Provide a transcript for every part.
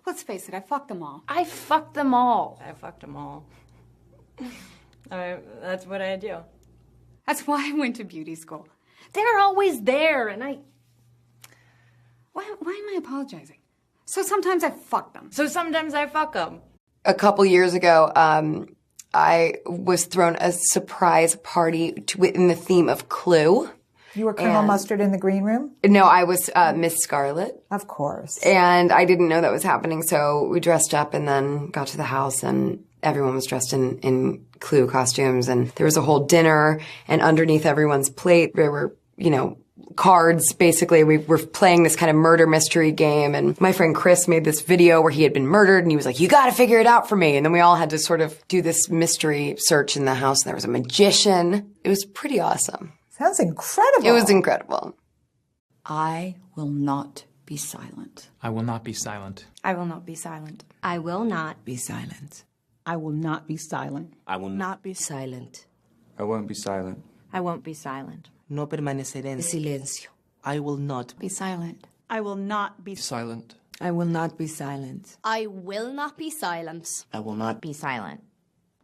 Let's face it, I fucked them all. I fucked them all. I fucked them all. That's what I do. That's why I went to beauty school. They're always there, and Why am I apologizing? So sometimes I fuck them. So sometimes I fuck them. A couple years ago, I was thrown a surprise party in the theme of Clue. You were Colonel Mustard in the green room? No, I was Miss Scarlet. Of course. And I didn't know that was happening, so we dressed up and then got to the house, and everyone was dressed in Clue costumes, and there was a whole dinner, and underneath everyone's plate there were, cards. Basically, we were playing this kind of murder mystery game, and my friend Chris made this video where he had been murdered, and he was like, you gotta figure it out for me. And then we all had to sort of do this mystery search in the house, and there was a magician. It was pretty awesome. Sounds incredible. It was incredible. I will not be silent. I will not be silent. I will not be silent. I will not Be silent. I will not be silent. I will not be silent. I won't be silent. I won't be silent. No permaneceré en silencio. I will not Be silent. I will not be Silent. I will not be silent. I will not be silent. I will not Be silent.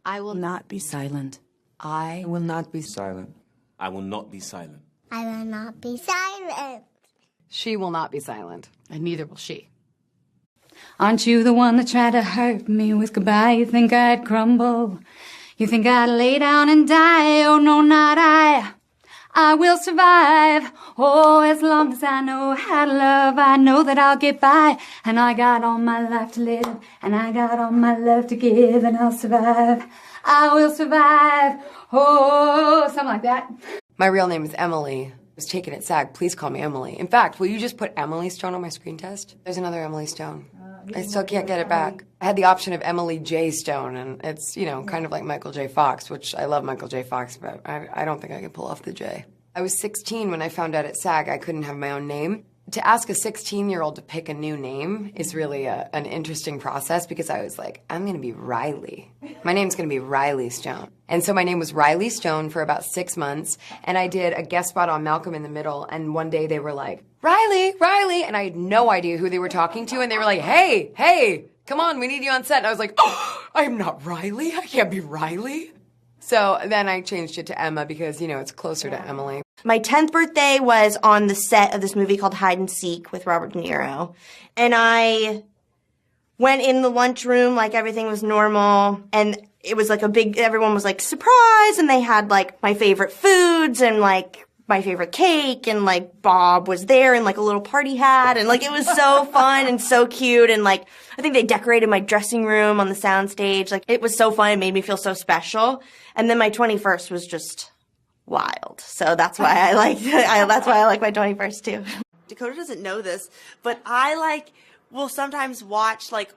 I will Not be silent. I will not be Silent. I will not be silent. I will not be silent. She will not be silent. And neither will she. Aren't you the one that tried to hurt me with goodbye? You think I'd crumble? You think I'd lay down and die? Oh, no, not I. I will survive. Oh, as long as I know how to love, I know that I'll get by. And I got all my life to live, and I got all my love to give, and I'll survive. I will survive. Oh, something like that. My real name is Emily. I was taken at SAG. Please call me Emily. In fact, will you just put Emily Stone on my screen test? There's another Emily Stone. I still can't get it back. I had the option of Emily J. Stone, and it's, kind of like Michael J. Fox, which I love Michael J. Fox, but I don't think I can pull off the J. I was 16 when I found out at SAG I couldn't have my own name. To ask a 16-year-old to pick a new name is really an interesting process, because I was like, I'm going to be Riley. My name's going to be Riley Stone. And so my name was Riley Stone for about 6 months, and I did a guest spot on Malcolm in the Middle, and one day they were like, Riley, Riley, and I had no idea who they were talking to, and they were like, hey, come on, we need you on set. And I was like, oh, I am not Riley. I can't be Riley. So then I changed it to Emma because, it's closer to Emily. My 10th birthday was on the set of this movie called Hide and Seek with Robert De Niro. And I went in the lunchroom like everything was normal. And it was like everyone was like, surprise! And they had like my favorite foods and like my favorite cake. And like Bob was there in like a little party hat. And like it was so fun and so cute. And like I think they decorated my dressing room on the soundstage. Like it was so fun. It made me feel so special. And then my 21st was just wild. So that's why I like my 21st too. Dakota doesn't know this, but I will sometimes watch like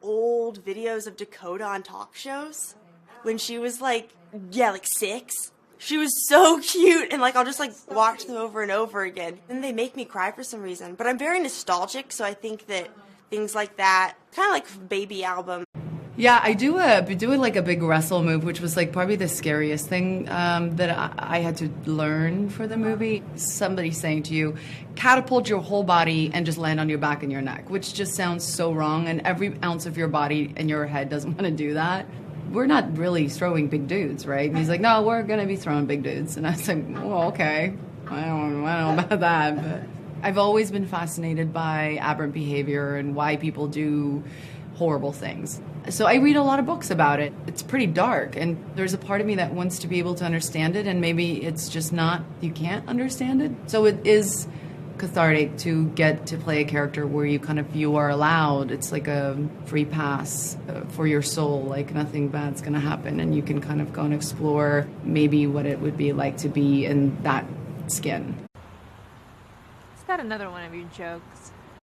old videos of Dakota on talk shows when she was like 6. She was so cute, and I'll just watch them over and over again. And they make me cry for some reason. But I'm very nostalgic, so I think that things like that, kind of like baby album. Yeah, I do a big wrestle move, which was probably the scariest thing that I had to learn for the movie. Somebody saying to you, catapult your whole body and just land on your back and your neck, which just sounds so wrong, and every ounce of your body and your head doesn't want to do that. We're not really throwing big dudes, right? And he's like, no, we're going to be throwing big dudes. And I was like, well, okay. I don't know about that. But I've always been fascinated by aberrant behavior and why people do horrible things. So I read a lot of books about it. It's pretty dark, and there's a part of me that wants to be able to understand it, and maybe it's just not, you can't understand it. So it is cathartic to get to play a character where you are allowed. It's like a free pass for your soul, nothing bad's gonna happen, and you can kind of go and explore maybe what it would be like to be in that skin. Is that another one of your jokes?